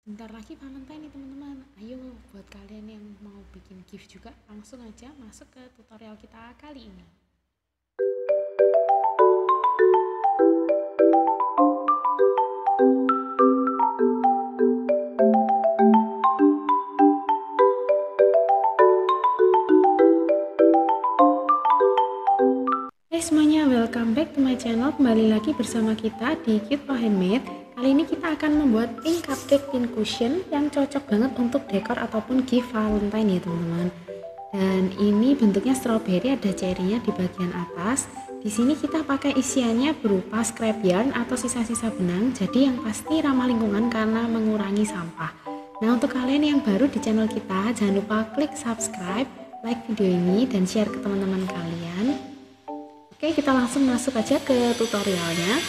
Bentar lagi Valentine nih teman-teman. Ayo buat kalian yang mau bikin gift juga langsung aja masuk ke tutorial kita kali ini. Hai semuanya, welcome back to my channel. Kembali lagi bersama kita di Cute Oh Handmade. Kali ini kita akan membuat pink cupcake pin cushion yang cocok banget untuk dekor ataupun gift Valentine ya teman-teman. Dan ini bentuknya strawberry, ada cherry-nya di bagian atas. Di sini kita pakai isiannya berupa scrap yarn atau sisa-sisa benang. Jadi yang pasti ramah lingkungan karena mengurangi sampah. Nah, untuk kalian yang baru di channel kita, jangan lupa klik subscribe, like video ini dan share ke teman-teman kalian. Oke, kita langsung masuk aja ke tutorialnya.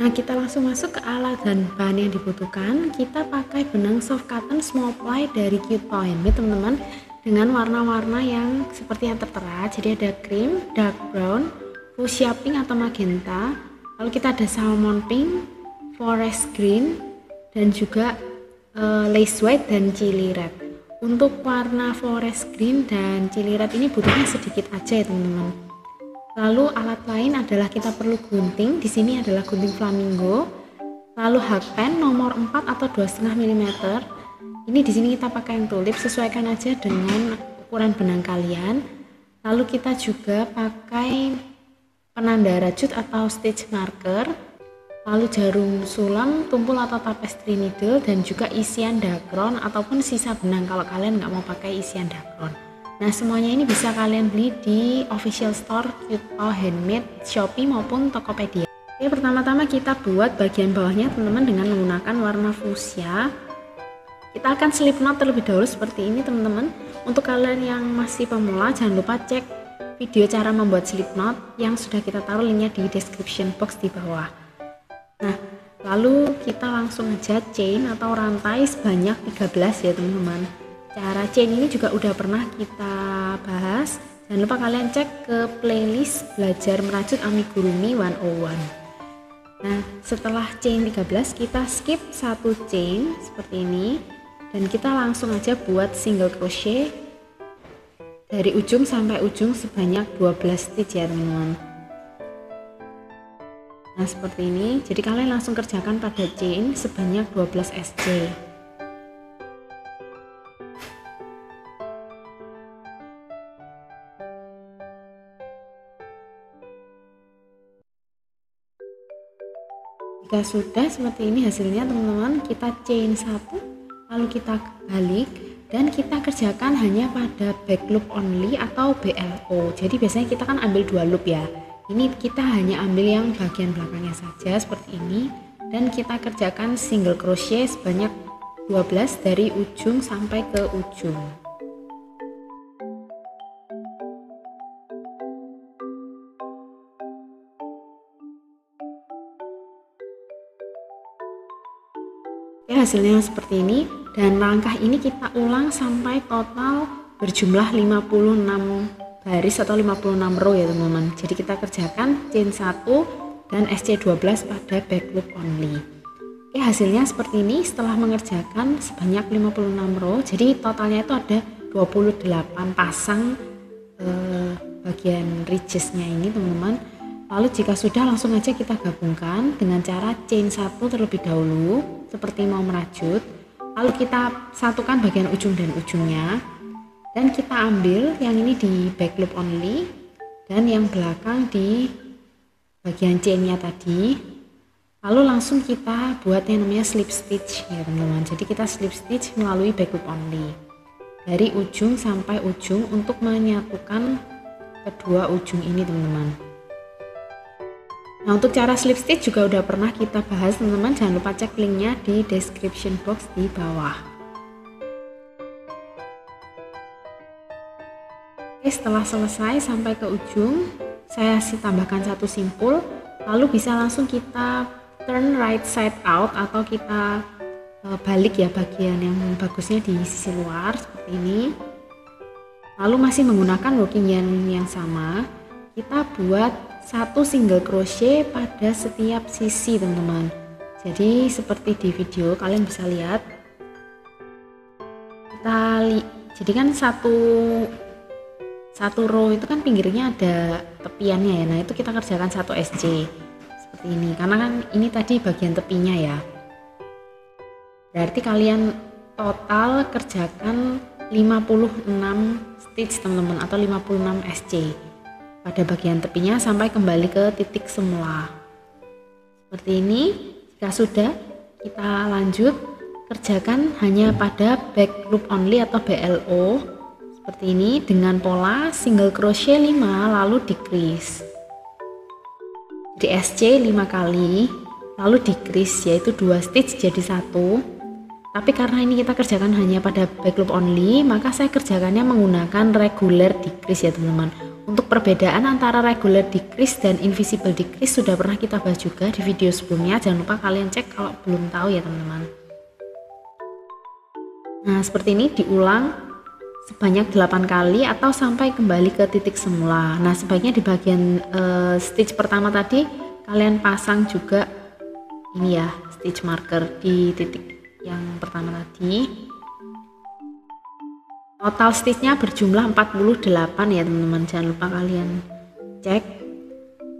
Nah, kita langsung masuk ke alat dan bahan yang dibutuhkan. Kita pakai benang soft cotton small ply dari Cute Oh Handmade teman-teman, dengan warna-warna yang seperti yang tertera. Jadi ada cream, dark brown, fuchsia pink atau magenta, lalu kita ada salmon pink, forest green, dan juga lace white dan chili red. Untuk warna forest green dan chili red ini butuhnya sedikit aja ya teman-teman. Lalu alat lain adalah kita perlu gunting. Di sini adalah gunting flamingo. Lalu hakpen nomor 4 atau 2,5 mm. Ini di sini kita pakai yang tulip, sesuaikan aja dengan ukuran benang kalian. Lalu kita juga pakai penanda rajut atau stitch marker. Lalu jarum sulam, tumpul atau tapestry needle, dan juga isian dakron ataupun sisa benang kalau kalian nggak mau pakai isian dakron. Nah, semuanya ini bisa kalian beli di official store Cute Oh Handmade, Shopee maupun Tokopedia. Oke, pertama-tama kita buat bagian bawahnya teman-teman dengan menggunakan warna fuchsia. Kita akan slip knot terlebih dahulu seperti ini teman-teman. Untuk kalian yang masih pemula, jangan lupa cek video cara membuat slip knot yang sudah kita taruh linknya di description box di bawah. Nah, lalu kita langsung aja chain atau rantai sebanyak 13 ya teman-teman. Cara chain ini juga udah pernah kita bahas. Jangan lupa kalian cek ke playlist belajar merajut amigurumi 101. Nah, setelah chain 13 kita skip satu chain seperti ini dan kita langsung aja buat single crochet dari ujung sampai ujung sebanyak 12 stitch ya teman-teman. Nah, seperti ini. Jadi kalian langsung kerjakan pada chain sebanyak 12 SC. Jika sudah seperti ini hasilnya teman-teman, kita chain 1, lalu kita balik dan kita kerjakan hanya pada back loop only atau BLO. Jadi biasanya kita kan ambil 2 loop ya. Ini kita hanya ambil yang bagian belakangnya saja seperti ini dan kita kerjakan single crochet sebanyak 12 dari ujung sampai ke ujung. Hasilnya seperti ini, dan langkah ini kita ulang sampai total berjumlah 56 baris atau 56 row ya teman-teman. Jadi kita kerjakan chain 1 dan SC12 pada back loop only. Oke, hasilnya seperti ini setelah mengerjakan sebanyak 56 row. Jadi totalnya itu ada 28 pasang bagian ridgesnya ini teman-teman. Lalu jika sudah langsung aja kita gabungkan dengan cara chain 1 terlebih dahulu seperti mau merajut. Lalu kita satukan bagian ujung dan ujungnya dan kita ambil yang ini di back loop only dan yang belakang di bagian chainnya tadi. Lalu langsung kita buat yang namanya slip stitch ya teman-teman. Jadi kita slip stitch melalui back loop only dari ujung sampai ujung untuk menyatukan kedua ujung ini teman-teman. Nah, untuk cara slip stitch juga udah pernah kita bahas teman-teman, jangan lupa cek linknya di description box di bawah. Oke, setelah selesai sampai ke ujung, saya tambahkan satu simpul, lalu bisa langsung kita turn right side out atau kita balik ya bagian yang bagusnya di sisi luar seperti ini. Lalu masih menggunakan working yarn yang sama, kita buat satu single crochet pada setiap sisi teman-teman. Jadi seperti di video kalian bisa lihat, jadi kan satu row itu kan pinggirnya ada tepiannya ya. Nah itu kita kerjakan 1 SC seperti ini, karena kan ini tadi bagian tepinya ya. Berarti kalian total kerjakan 56 stitch teman-teman, atau 56 SC pada bagian tepinya sampai kembali ke titik semula seperti ini. Jika sudah, kita lanjut kerjakan hanya pada back loop only atau BLO seperti ini dengan pola single crochet 5 lalu decrease. Di SC 5 kali lalu decrease, yaitu 2 stitch jadi 1. Tapi karena ini kita kerjakan hanya pada back loop only, maka saya kerjakannya menggunakan regular decrease ya teman-teman. Untuk perbedaan antara regular decrease dan invisible decrease sudah pernah kita bahas juga di video sebelumnya, jangan lupa kalian cek kalau belum tahu ya teman-teman. Nah seperti ini diulang sebanyak 8 kali atau sampai kembali ke titik semula. Nah sebaiknya di bagian stitch pertama tadi kalian pasang juga ini ya, stitch marker di titik yang pertama tadi. Total stitchnya berjumlah 48 ya teman-teman, jangan lupa kalian cek.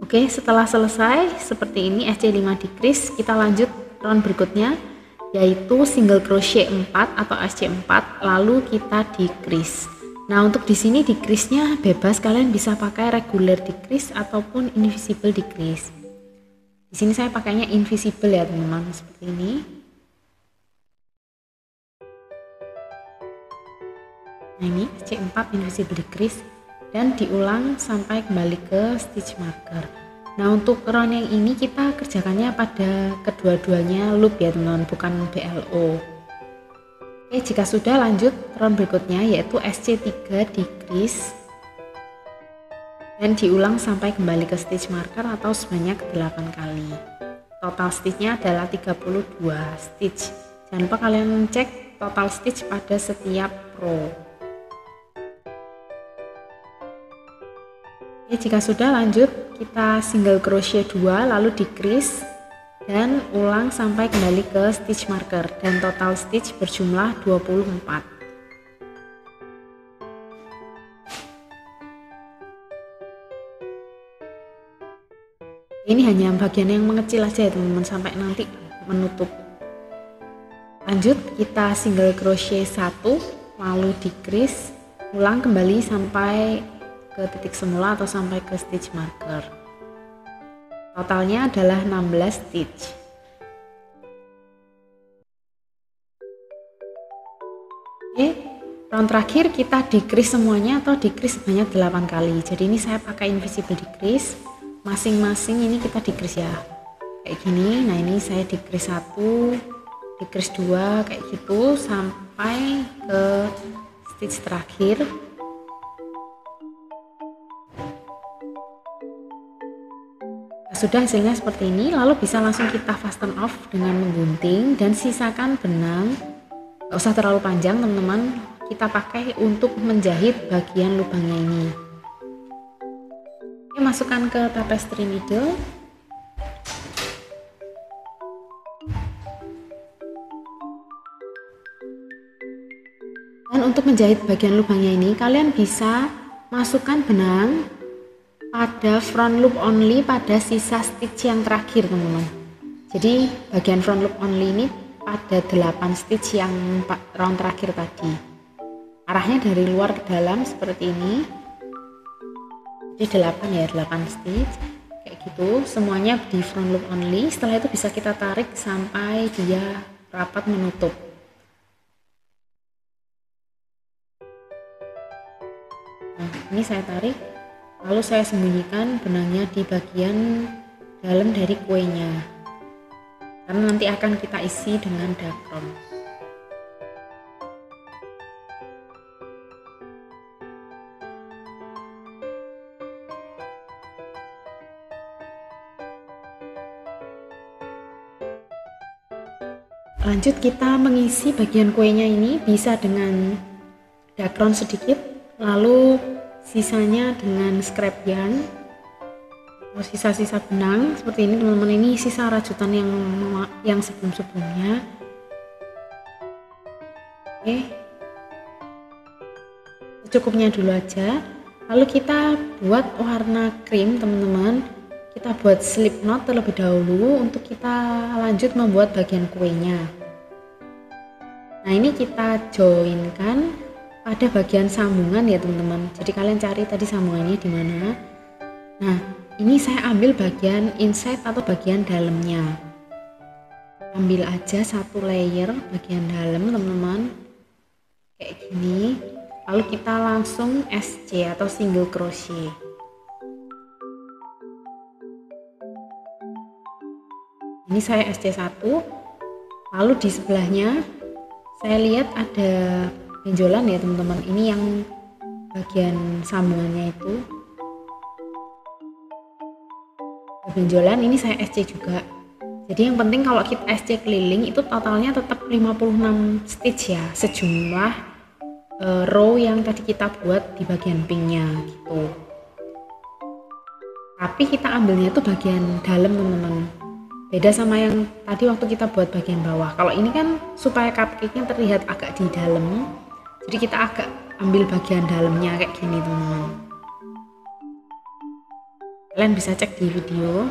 Oke, setelah selesai seperti ini SC 5 decrease, kita lanjut round berikutnya yaitu single crochet 4 atau SC 4 lalu kita decrease. Nah untuk di sini decrease-nya bebas, kalian bisa pakai regular decrease ataupun invisible decrease. Di sini saya pakainya invisible ya teman-teman, seperti ini. Nah ini SC4 invisible decrease dan diulang sampai kembali ke stitch marker. Nah untuk round yang ini kita kerjakannya pada kedua-duanya loop ya teman-teman, bukan BLO. Oke, jika sudah lanjut round berikutnya yaitu SC3 decrease dan diulang sampai kembali ke stitch marker atau sebanyak 8 kali. Total stitchnya adalah 32 stitch. Jangan lupa kalian cek total stitch pada setiap row. Oke, jika sudah lanjut kita single crochet 2 lalu decrease dan ulang sampai kembali ke stitch marker dan total stitch berjumlah 24. Ini hanya bagian yang mengecil aja ya teman-teman, sampai nanti menutup. Lanjut kita single crochet 1 lalu decrease, ulang kembali sampai ke titik semula atau sampai ke stitch marker. Totalnya adalah 16 stitch. Oke, round terakhir kita decrease semuanya atau decrease sebanyak 8 kali. Jadi ini saya pakai invisible decrease. Masing-masing ini kita decrease ya. Kayak gini. Nah, ini saya decrease 1, decrease 2 kayak gitu sampai ke stitch terakhir. Sudah hasilnya seperti ini, lalu bisa langsung kita fasten off dengan menggunting dan sisakan benang, gak usah terlalu panjang teman-teman, kita pakai untuk menjahit bagian lubangnya ini. Oke, masukkan ke tapestry needle. Dan untuk menjahit bagian lubangnya ini kalian bisa masukkan benang pada front loop only pada sisa stitch yang terakhir teman-teman. Jadi bagian front loop only ini pada 8 stitch yang round terakhir tadi. Arahnya dari luar ke dalam seperti ini. Jadi 8 ya, 8 stitch kayak gitu semuanya di front loop only. Setelah itu bisa kita tarik sampai dia rapat menutup. Nah, ini saya tarik, lalu saya sembunyikan benangnya di bagian dalam dari kuenya, karena nanti akan kita isi dengan dakron. Lanjut kita mengisi bagian kuenya ini, bisa dengan dakron sedikit, lalu sisanya dengan scrap yarn sisa-sisa benang seperti ini teman-teman. Ini sisa rajutan yang sebelum-sebelumnya. Oke, cukupnya dulu aja. Lalu kita buat warna krim teman-teman. Kita buat slip knot terlebih dahulu untuk kita lanjut membuat bagian kuenya. Nah, ini kita joinkan pada bagian sambungan ya teman-teman. Jadi kalian cari tadi sambungannya di mana. Nah, ini saya ambil bagian inside atau bagian dalamnya. Ambil aja satu layer bagian dalam teman-teman, kayak gini. Lalu kita langsung SC atau single crochet. Ini saya SC1, lalu di sebelahnya saya lihat ada benjolan ya teman-teman. Ini yang bagian sambungannya itu benjolan, ini saya SC juga. Jadi yang penting kalau kita SC keliling itu totalnya tetap 56 stitch ya, sejumlah row yang tadi kita buat di bagian pinknya gitu. Tapi kita ambilnya itu bagian dalam teman-teman, beda sama yang tadi waktu kita buat bagian bawah. Kalau ini kan supaya cupcake-nya terlihat agak di dalam, jadi kita agak ambil bagian dalamnya kayak gini teman-teman. Kalian bisa cek di video.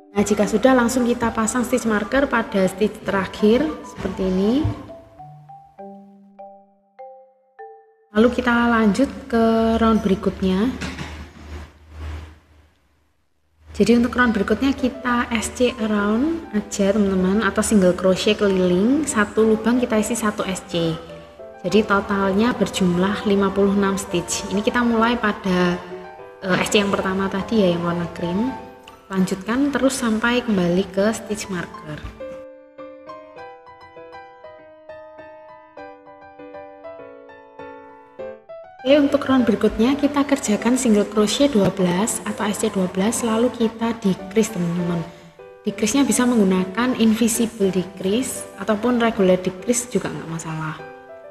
Nah, jika sudah langsung kita pasang stitch marker pada stitch terakhir seperti ini. Lalu kita lanjut ke round berikutnya. Jadi untuk round berikutnya kita SC around aja teman-teman, atau single crochet keliling, satu lubang kita isi 1 SC. Jadi totalnya berjumlah 56 stitch. Ini kita mulai pada SC yang pertama tadi ya, yang warna krim. Lanjutkan terus sampai kembali ke stitch marker. Oke, untuk round berikutnya kita kerjakan single crochet 12 atau SC12, lalu kita decrease teman-teman. Decrease-nya bisa menggunakan invisible decrease ataupun regular decrease juga nggak masalah.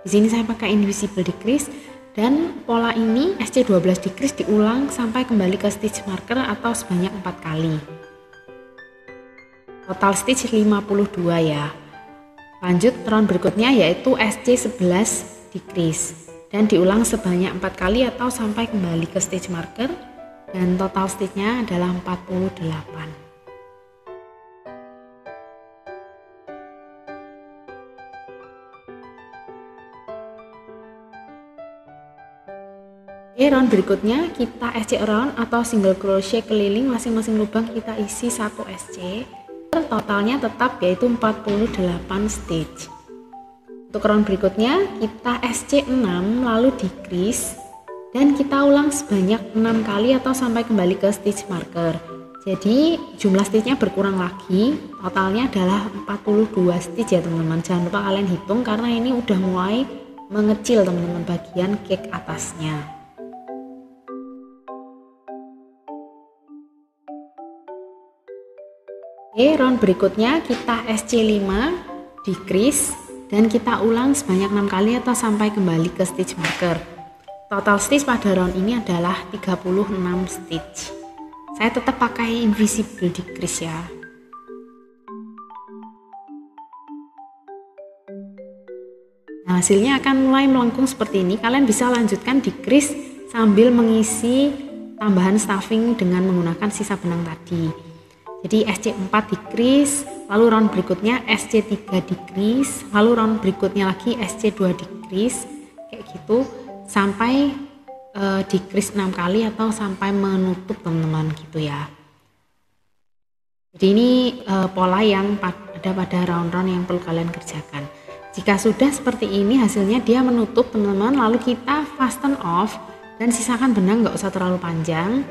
Di sini saya pakai invisible decrease, dan pola ini SC12 decrease diulang sampai kembali ke stitch marker atau sebanyak 4 kali. Total stitch 52 ya. Lanjut round berikutnya yaitu SC11 decrease, dan diulang sebanyak 4 kali atau sampai kembali ke stitch marker, dan total stitchnya adalah 48. Oke, round berikutnya kita SC around atau single crochet keliling, masing-masing lubang kita isi 1 SC. Totalnya tetap yaitu 48 stitch. Untuk round berikutnya kita SC6 lalu decrease, dan kita ulang sebanyak 6 kali atau sampai kembali ke stitch marker. Jadi jumlah stitchnya berkurang lagi, totalnya adalah 42 stitch ya teman-teman. Jangan lupa kalian hitung karena ini udah mulai mengecil teman-teman bagian cake atasnya. Oke, round berikutnya kita SC5 decrease, dan kita ulang sebanyak 6 kali atau sampai kembali ke stitch marker. Total stitch pada round ini adalah 36 stitch. Saya tetap pakai invisible decrease ya. Nah, hasilnya akan mulai melengkung seperti ini. Kalian bisa lanjutkan decrease sambil mengisi tambahan stuffing dengan menggunakan sisa benang tadi. Jadi SC4 decrease, lalu round berikutnya SC3 decrease, lalu round berikutnya lagi SC2 decrease, kayak gitu sampai decrease 6 kali atau sampai menutup teman-teman gitu ya. Jadi ini pola yang ada pada round-round yang perlu kalian kerjakan. Jika sudah seperti ini hasilnya dia menutup teman-teman, lalu kita fasten off dan sisakan benang, nggak usah terlalu panjang.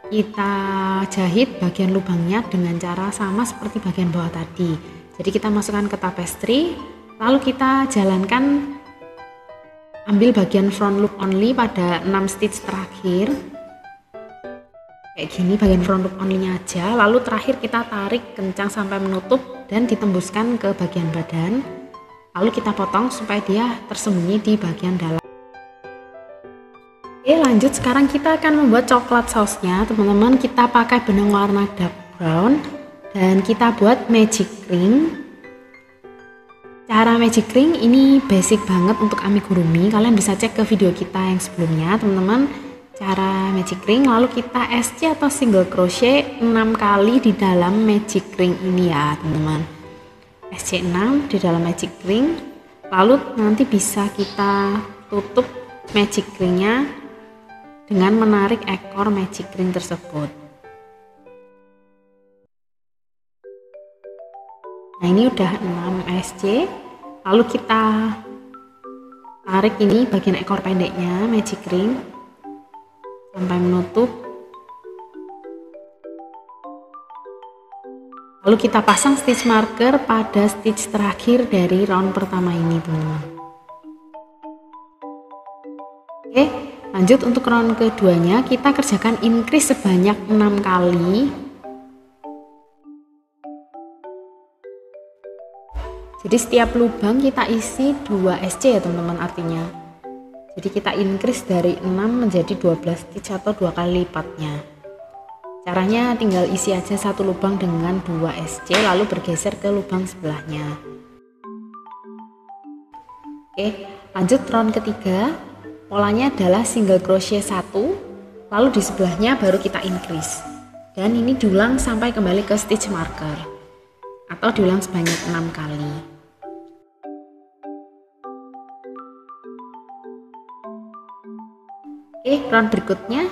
Kita jahit bagian lubangnya dengan cara sama seperti bagian bawah tadi. Jadi kita masukkan ke tapestry, lalu kita jalankan, ambil bagian front loop only pada 6 stitch terakhir. Kayak gini bagian front loop only-nya aja, lalu terakhir kita tarik kencang sampai menutup dan ditembuskan ke bagian badan, lalu kita potong supaya dia tersembunyi di bagian dalam. Oke, lanjut sekarang kita akan membuat coklat sausnya teman-teman. Kita pakai benang warna dark brown dan kita buat magic ring. Cara magic ring ini basic banget untuk amigurumi, kalian bisa cek ke video kita yang sebelumnya teman-teman. Cara magic ring, lalu kita SC atau single crochet 6 kali di dalam magic ring ini ya teman-teman. SC 6 di dalam magic ring, lalu nanti bisa kita tutup magic ringnya dengan menarik ekor magic ring tersebut. Nah, ini udah 6 SC, lalu kita tarik ini bagian ekor pendeknya magic ring sampai menutup, lalu kita pasang stitch marker pada stitch terakhir dari round pertama ini teman-teman. Oke, lanjut untuk round keduanya kita kerjakan increase sebanyak 6 kali. Jadi setiap lubang kita isi 2 SC ya teman-teman, artinya. Jadi kita increase dari 6 menjadi 12 stitch atau 2 kali lipatnya. Caranya tinggal isi aja satu lubang dengan 2 SC lalu bergeser ke lubang sebelahnya. Oke, lanjut round ketiga. Polanya adalah single crochet 1, lalu di sebelahnya baru kita increase. Dan ini diulang sampai kembali ke stitch marker atau diulang sebanyak 6 kali. Oke, round berikutnya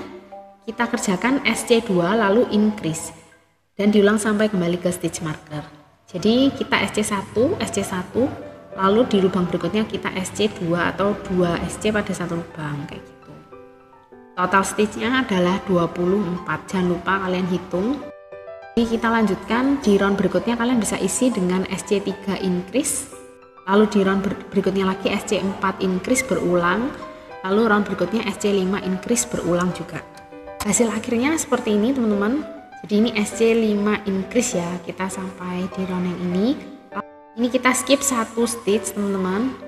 kita kerjakan SC2 lalu increase dan diulang sampai kembali ke stitch marker. Jadi kita SC1, SC1, lalu di lubang berikutnya kita SC2 atau 2 SC pada satu lubang kayak gitu. Total stitchnya adalah 24, jangan lupa kalian hitung. Jadi kita lanjutkan di round berikutnya, kalian bisa isi dengan SC3 increase, lalu di round berikutnya lagi SC4 increase berulang, lalu round berikutnya SC5 increase berulang juga. Hasil akhirnya seperti ini teman-teman. Jadi ini SC5 increase ya, kita sampai di round yang ini. Ini kita skip 1 stitch teman-teman.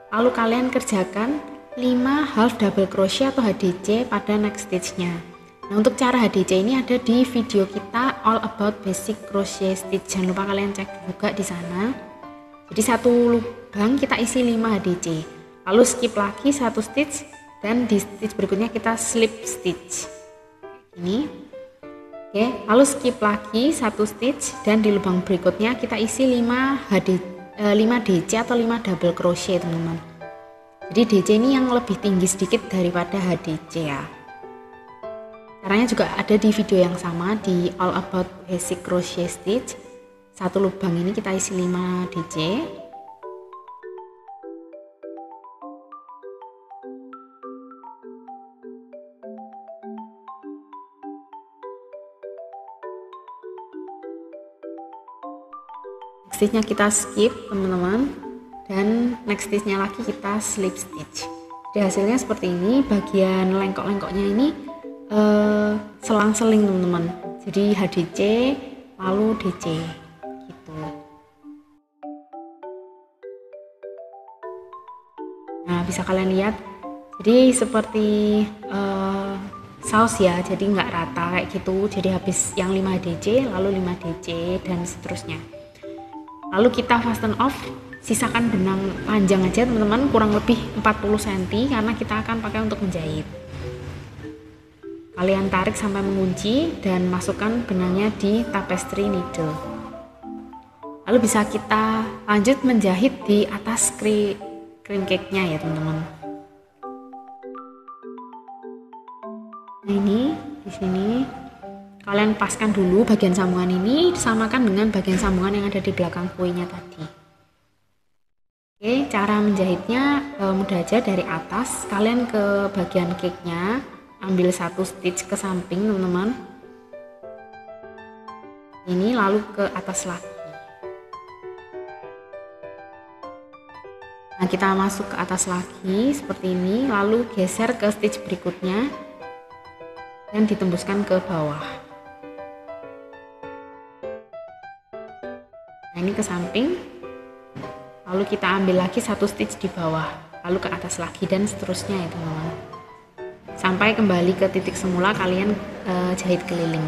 Lalu kalian kerjakan 5 half double crochet atau HDC pada next stitchnya. Nah, untuk cara HDC ini ada di video kita all about basic crochet stitch. Jangan lupa kalian cek juga di sana. Jadi satu lubang kita isi 5 HDC. Lalu skip lagi 1 stitch dan di stitch berikutnya kita slip stitch. Ini. Oke, lalu skip lagi 1 stitch dan di lubang berikutnya kita isi 5 DC atau 5 double crochet, teman-teman. Jadi DC ini yang lebih tinggi sedikit daripada HDC ya. Caranya juga ada di video yang sama di all about basic crochet stitch. Satu lubang ini kita isi 5 DC. Stitchnya kita skip teman-teman, dan next stitchnya lagi kita slip stitch. Jadi hasilnya seperti ini. Bagian lengkok-lengkoknya ini selang-seling teman-teman, jadi HDC lalu DC gitu. Nah, bisa kalian lihat jadi seperti saus ya, jadi nggak rata kayak gitu. Jadi habis yang 5 DC lalu 5 DC dan seterusnya. Lalu kita fasten off, sisakan benang panjang aja teman-teman, kurang lebih 40 cm karena kita akan pakai untuk menjahit. Kalian tarik sampai mengunci dan masukkan benangnya di tapestry needle. Lalu bisa kita lanjut menjahit di atas cream cake-nya ya teman-teman. Nah, ini di sini kalian paskan dulu bagian sambungan ini, disamakan dengan bagian sambungan yang ada di belakang kuenya tadi. Oke, cara menjahitnya mudah aja. Dari atas kalian ke bagian cake-nya, ambil 1 stitch ke samping teman-teman. Ini lalu ke atas lagi. Nah, kita masuk ke atas lagi seperti ini, lalu geser ke stitch berikutnya dan ditembuskan ke bawah. Nah, ini ke samping, lalu kita ambil lagi 1 stitch di bawah, lalu ke atas lagi, dan seterusnya ya teman-teman, sampai kembali ke titik semula kalian jahit keliling.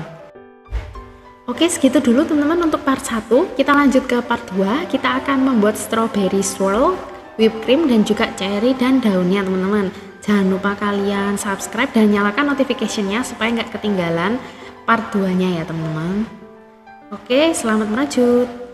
Oke, segitu dulu teman-teman untuk part 1. Kita lanjut ke part 2. Kita akan membuat strawberry swirl, whipped cream, dan juga cherry dan daunnya teman-teman. Jangan lupa kalian subscribe dan nyalakan notification-nya supaya nggak ketinggalan part 2 nya ya teman-teman. Oke, selamat merajut.